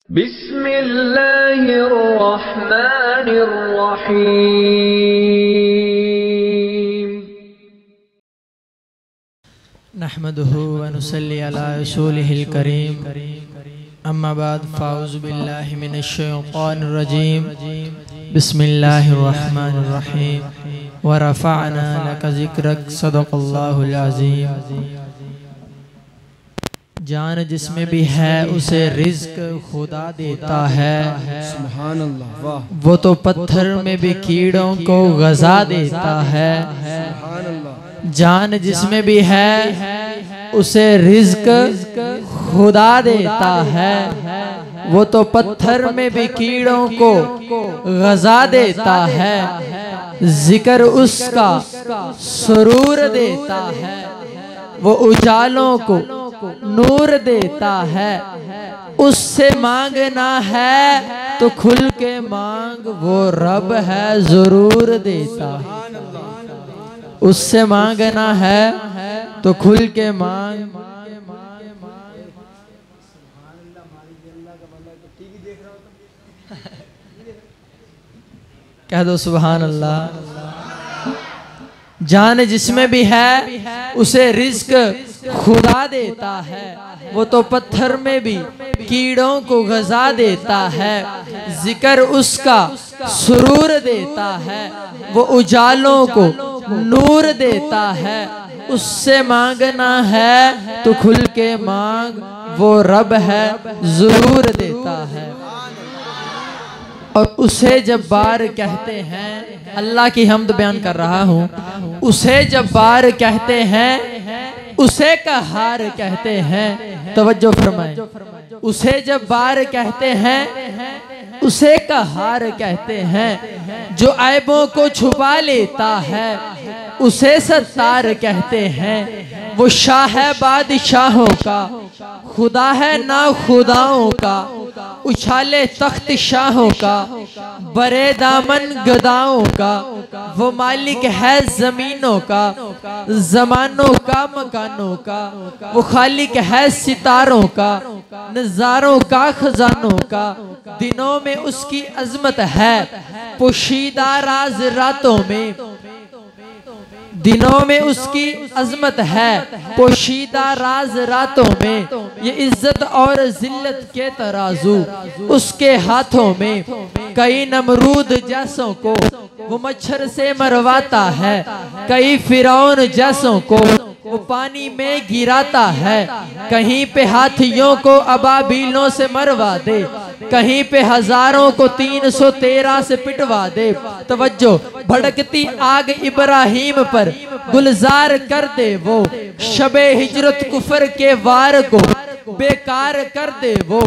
बिस्मिल्लाहिर्रहमानिर्रहीम। नहमदुहु व नुसल्ली अला रसूलिहिल करीम। अम्मा बाद फ़ाऊज़ु बिल्लाहि मिनश शैतानिर रजीम। बिस्मिल्लाहिर्रहमानिर्रहीम। व रफ़अना लका ज़िक्रक। सदक़ल्लाहुल अज़ीम। जान जिसमें भी है उसे रिज़्क खुदा देता है। सुभान अल्लाह, वाह। वो तो पत्थर में भी कीड़ों को ग़ज़ा देता है। सुभान अल्लाह। जान जिसमें भी है उसे रिज़्क खुदा देता है। वो तो पत्थर में भी कीड़ों को ग़ज़ा देता है। जिक्र उसका सुरूर देता है। वो उजालों को नूर देता है। उससे मांगना है तो खुल के मांग, वो रब है ज़रूर देता है। उससे मांगना है तो खुल के मांग। कह दो सुभान अल्लाह। जान जिसमें भी है उसे रिज़्क खुदा देता है। वो तो पत्थर में भी कीड़ों को ग़ज़ा देता है। जिक्र उसका सुरूर देता है। वो उजालों को नूर देता है। उससे मांगना है तो खुल के मांग, वो रब है ज़रूर देता है। और उसे जब्बार कहते हैं। अल्लाह की हम्द बयान कर रहा हूँ। उसे जब्बार कहते हैं, उसे कहार कहते हैं। तवज्जो फरमाएं। उसे जब्बार कहते हैं, उसे कहार कहते हैं। जो ऐबों को छुपा लेता है उसे सत्तार कहते हैं। वो शाह है बादशाहों का, खुदा है ना खुदाओं का। उछाले तख्त शाहों का, बरे दामन गदाओं का। वो मालिक है जमीनों का, जमानों का, मकानों का। वो खालिक है सितारों का, नजारों का, खजानों का। दिनों में उसकी अजमत है, पोशीदा राज रातों में। दिनों में उसकी अजमत है, पोशीदा राज रातों में। ये इज्जत और जिल्लत के तराजू उसके हाथों में। कई नमरूद जैसों को वो मच्छर से मरवाता है। कई फिरौन जैसों को वो पानी में गिराता है। कहीं पे हाथियों को अबाबीलों से मरवा दे, कहीं पे हजारों को 313 से पिटवा दे। तवज्जो, भड़कती आग इब्राहिम पर गुलजार कर दे वो। शबे हिजरत कुफर के वार को बेकार कर दे वो।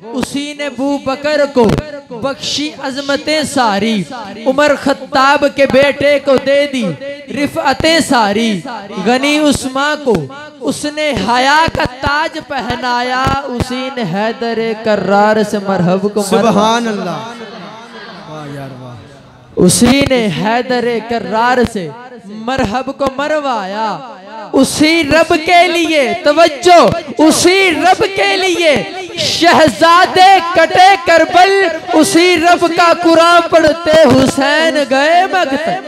उसी ने बू बकर को बख्शी अजमतें सारी। उमर खत्ताब के बेटे को दे दी रिफअतें सारी। गनी उस्मा को उसने हया का ताज पहनाया। उसी ने हैदर कर्रार से मरहब को सुभान अल्लाह, वाह यार वाह। उसी ने हैदर कर्रार से मरहब को मरवाया। उसी रब के लिए, तवज्जो, उसी रब के लिए शहजादे कटे करबल। उसी रब का कुरान पढ़ते हुसैन गए मकतल।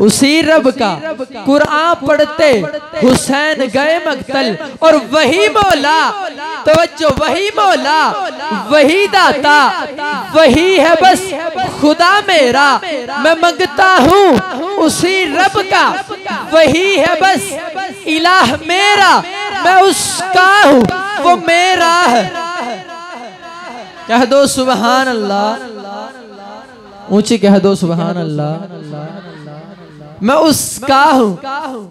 उसी रब का कुरान पढ़ते हुसैन गए मकतल। और वही मौला, तवज्जो, वही मौला, वही दाता, वही है बस खुदा मेरा। मैं मंगता हूँ उसी रब का, वही है बस इलाह मेरा। मैं उसका हूँ, वो मेरा है। कह दो सुभान अल्लाह, ऊंची कह दो सुभान अल्लाह। मैं उसका हूँ,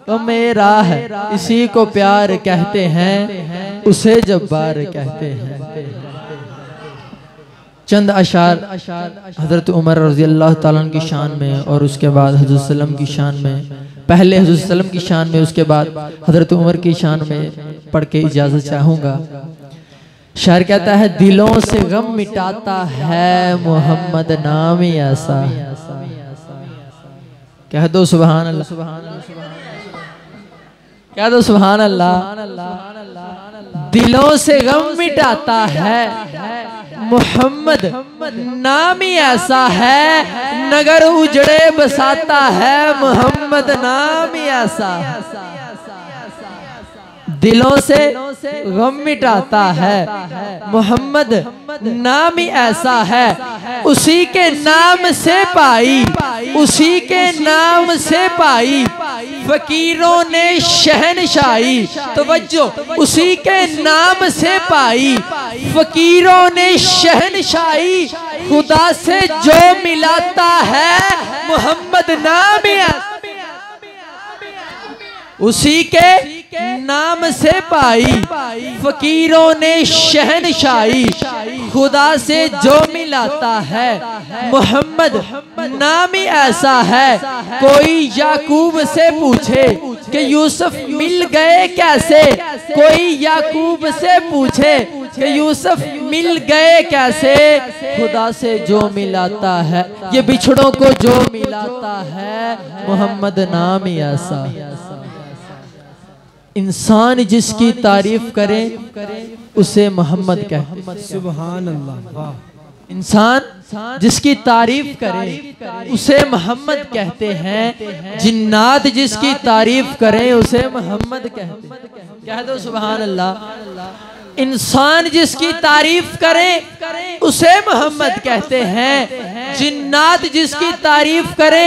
वो मेरा है। इसी को प्यार कहते हैं, उसे जब्बार कहते हैं। चंद अशार हजरत उमर रज़ी अल्लाह ताला अन्हु की शान में और उसके बाद हजरत सल्लम की शान में। पहले हजरत सल्लम की शान में, उसके बाद हजरत उमर की शान में पढ़ के इजाजत चाहूंगा। शायर कहता है, दिलों से गम मिटाता है मोहम्मद नाम ऐसा। कह दो सुभान अल्लाह, कह दो सुभान अल्लाह। दिलों से गम मिटाता है। मोहम्मद नाम ही ऐसा है, नगर उजड़े बसाता है। मोहम्मद नाम ही ऐसा है, दिलों से गम मिटाता है। मोहम्मद नाम ही ऐसा है, उसी के नाम से पाई, उसी के नाम से पाई फकीरों ने शहनशाही। तवज्जो, उसी के नाम से पाई फकीरों ने शहनशाही। खुदा से जो मिलाता है मोहम्मद नाम ही ऐसा, उसी के नाम से पाई फकीरों ने शहनशाही। खुदा से जो मिलाता है मोहम्मद नाम ही ऐसा है। कोई याकूब से पूछे कि यूसुफ मिल गए कैसे, कोई याकूब से पूछे कि यूसुफ मिल गए कैसे। खुदा से जो मिलाता है, ये बिछड़ों को जो मिलाता है मोहम्मद नाम ही ऐसा। इंसान जिसकी तारीफ करे उसे मोहम्मद कहते हैं। सुभान अल्लाह। इंसान जिसकी तारीफ करे उसे मोहम्मद कहते हैं। जिन्नात जिसकी तारीफ करें उसे मोहम्मद कहते हैं। कह दो सुभान अल्लाह। इंसान जिसकी तारीफ करे उसे मोहम्मद कहते हैं। जिन्नात जिसकी तारीफ करे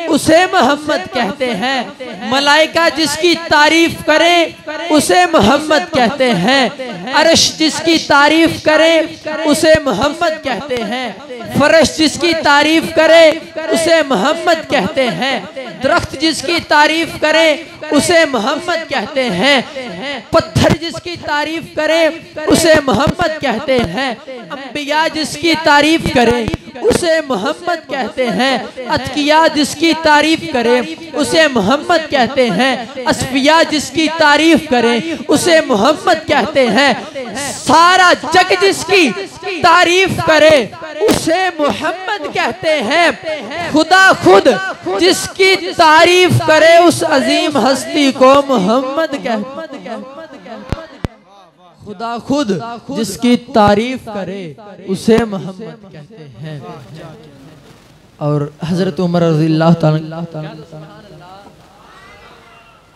उसे मोहम्मद कहते हैं। मलाइका जिसकी तारीफ करे उसे मोहम्मद कहते हैं। अर्श जिसकी तारीफ करे उसे मोहम्मद कहते हैं। फरश जिसकी तारीफ करे उसे मोहम्मद कहते हैं। दरख्त जिसकी तारीफ करे उसे मोहम्मद कहते हैं। पत्थर जिसकी तारीफ करे उसे मोहम्मद कहते हैं। अंबिया जिसकी तारीफ करे उसे मोहम्मद कहते हैं। अतकिया जिसकी तारीफ करे उसे मोहम्मद कहते हैं। असफिया जिसकी तारीफ करे उसे मोहम्मद कहते हैं। सारा जग जिसकी तारीफ करे उसे मोहम्मद कहते हैं। खुदा खुद जिसकी तारीफ करे उस अजीम हस्ती को मोहम्मद कहते हैं। खुदा खुद जिसकी तारीफ करे उसे मोहम्मद कहते हैं। और हजरत उमर रज़ियल्लाहु ताला,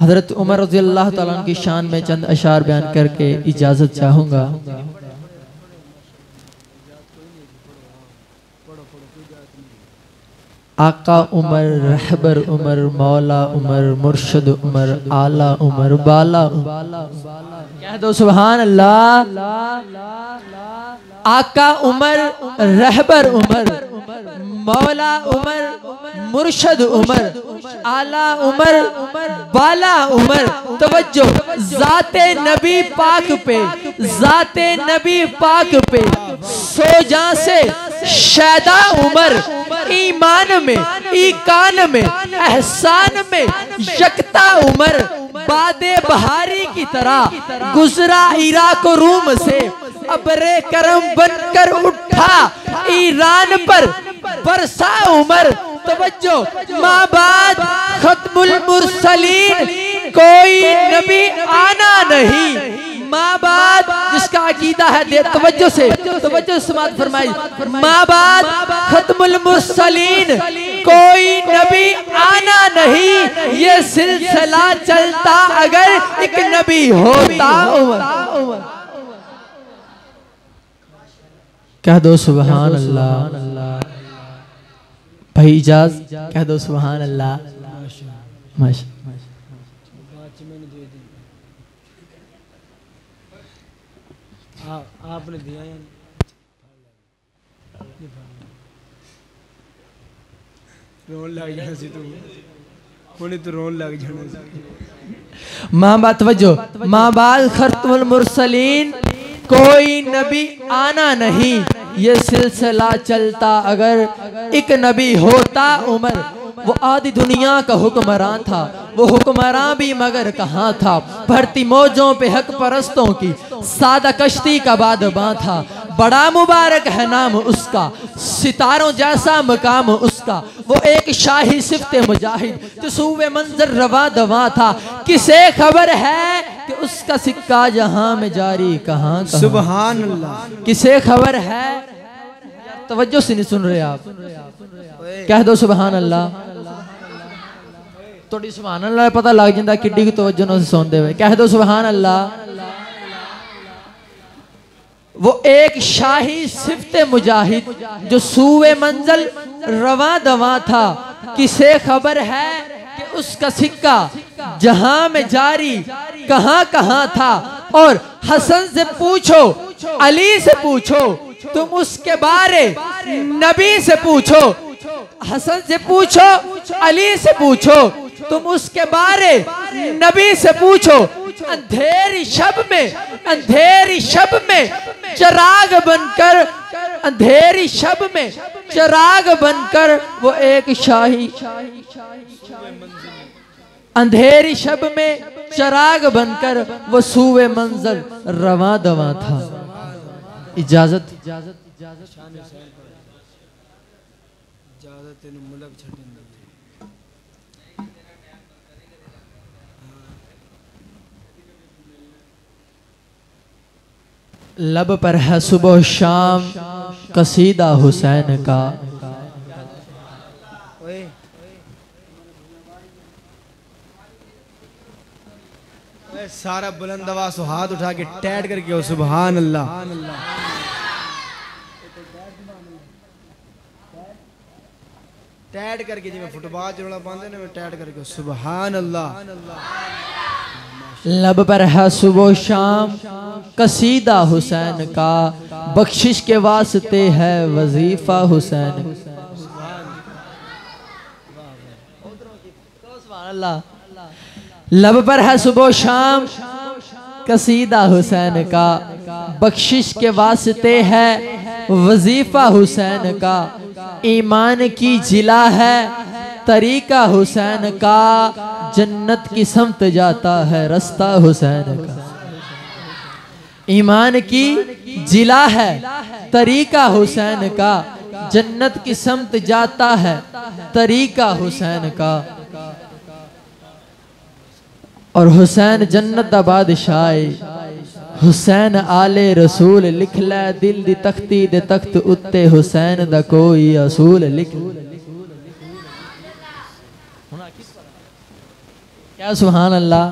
हजरत उमर रज़ियल्लाहु ताला की शान में चंद अशार बयान करके इजाजत चाहूंगा। आका उमर, रहबर उमर, मौला उमर, मुर्शद उमर, आला उमर, बाला उमर। कह दो सुभान अल्लाह। आका उमर, रहबर उमर, मौला उमर, मुर्शद उमर, आला उमर, बाला उमर। तवज्जो, जाते नबी पाक पे, जाते नबी पाक पे सो जा से शैदा उमर। ईमान में, ईकान में, एहसान में यकता उमर। बादे बहारी की तरह गुजरा इराक रूम से, अबरे करम बनकर उठा ईरान पर बरसा उमर। तवज्जो, माँ बाद खत्मुल मुरसलीन कोई नबी आना नहीं। माँ बाप जिसका अकीदा है, दे तवज्जो से, तवज्जो समात फरमाई। माँ बाप खत्मुल मुरसलीन कोई नबी आना नहीं। ये सिलसिला चलता अगर एक नबी होता उमर। कह दो सुभान अल्लाह। भाई इजाज कह दो सुभान अल्लाह। माशा आपने दिया रोन लग जाना सी, तो रोन लग जाना। माँ बात वजो, माँ बात खत्मुल मुरसलीन कोई नबी आना नहीं। ये सिलसिला चलता अगर एक नबी होता उमर। वो आधी दुनिया का हुक्मरान था, वो हुक्मरान भी मगर कहाँ था। भरती मौजों पे हक परस्तों की सादा कश्ती का बादबां था। बड़ा मुबारक है नाम उसका, सितारों जैसा मकाम उसका। वो एक शाही सिफ्ते मुजाहिद जो सूबे मंजर रवा दवा था। किसे खबर है कि उसका सिक्का जहां में जारी कहाँ कहाँ। सुभान अल्लाह। किसे खबर है, तवज्जो से नहीं सुन रहे आप, कह दो सुभान अल्लाह। थोड़ी सुभान अल्लाह पता लग जाता किड्डी की तवज्जो ना सुनते हुए, कह दो सुभान अल्लाह। वो एक शाही सिफ्ते मुजाहिद जो सूए मंजल रवा दवा था। किसे खबर है कि उसका सिक्का जहां में जारी कहां कहां था। और हसन से पूछो, अली से पूछो, तुम उसके बारे नबी से पूछो। हसन से पूछो, अली से पूछो, तुम उसके बारे नबी से पूछो। अंधेरी शब में, अंधेरी शब में चिराग बनकर, अंधेरी शब में चिराग बनकर वो एक शाही, अंधेरी शब में चिराग बनकर वो सूए मंजर रवा दवा था। इजाजत लब पर है सुबह शाम कसीदा हुसैन का। सारा बुलंद आवाज से हाथ उठा के टैट करके हो सुभान अल्लाह। टैट करके जी मैं फुटबॉल जोड़ा पाते ना, मैं टैट करके सुभान अल्लाह। लब पर है सुबह शाम कसीदा हुसैन का, बख्शिश के वास्ते है वजीफा हुसैन। लब पर है सुबह शाम कसीदा हुसैन का, बख्शिश के वास्ते है वजीफा हुसैन का। ईमान की जिला है तरीका हुसैन का, जन्नत की समत जाता है रास्ता हुसैन का। ईमान की जिला है तरीका हुसैन का, जन्नत की समत जाता है तरीका हुसैन का। और हुसैन जन्नत दा बादशाह, हुसैन आले रसूल लिख लै दिल दी तख्ती दे तख्त उत्ते हुसैन दा कोई असूल लिख। क्या सुभान अल्लाह।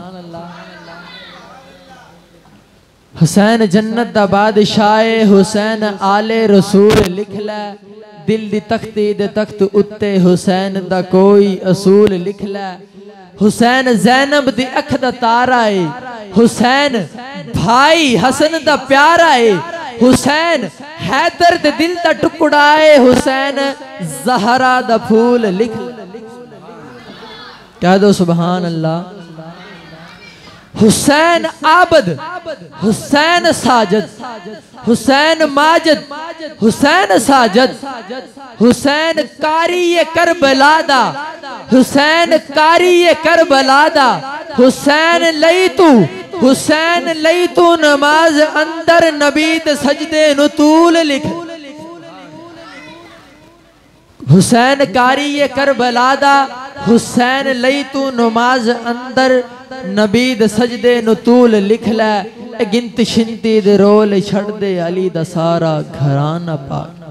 हुसैन जन्नत दा बादशाह, हुसैन आले रसूल लिख लै दिल दी तख्ती दे तख्त उत्ते हुसैन दा कोई असूल लिख लै। हुसैन जैनब दी अख दा तारा है, हुसैन भाई हसन दा प्यारा है। हुसैन हैदर दे दिल दा टुकड़ा है, हुसैन ज़हरा दा फूल लिख। कह दो सुभान अल्लाह। हुसैन आबद, हुसैन साजद, हुसैन माजिद, हुसैन साजद, हुसैन कारी करबला दा, हुसैन कारी करबला दा। हुसैन लई तू, हुसैन लई तू नमाज अंदर नबीद सजदे नुतूल लिख। हुसैन कारी करबला दा, हुसैन लई तू नमाज अंदर नबीद सजदे नुतूल लिख लै। गिनत शिंती दे रोल छड़ दे अली दा सारा घराना पाक।